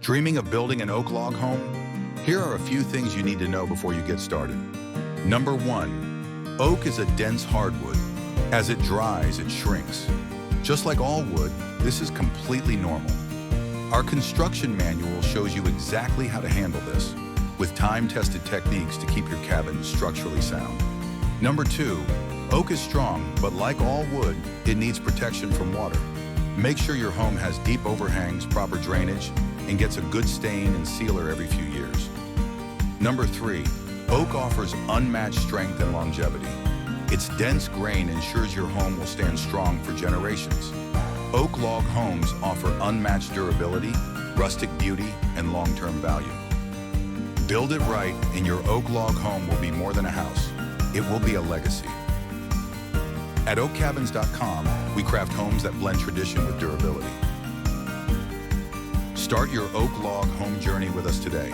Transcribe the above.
Dreaming of building an oak log home? Here are a few things you need to know before you get started. Number 1, oak is a dense hardwood. As it dries, it shrinks. Just like all wood, this is completely normal. Our construction manual shows you exactly how to handle this, with time-tested techniques to keep your cabin structurally sound. Number 2, oak is strong, but like all wood, it needs protection from water. Make sure your home has deep overhangs, proper drainage, and gets a good stain and sealer every few years. Number 3, oak offers unmatched strength and longevity. Its dense grain ensures your home will stand strong for generations. Oak log homes offer unmatched durability, rustic beauty, and long-term value. Build it right, and your oak log home will be more than a house. It will be a legacy. At oakcabins.com, we craft homes that blend tradition with durability. Start your oak log home journey with us today.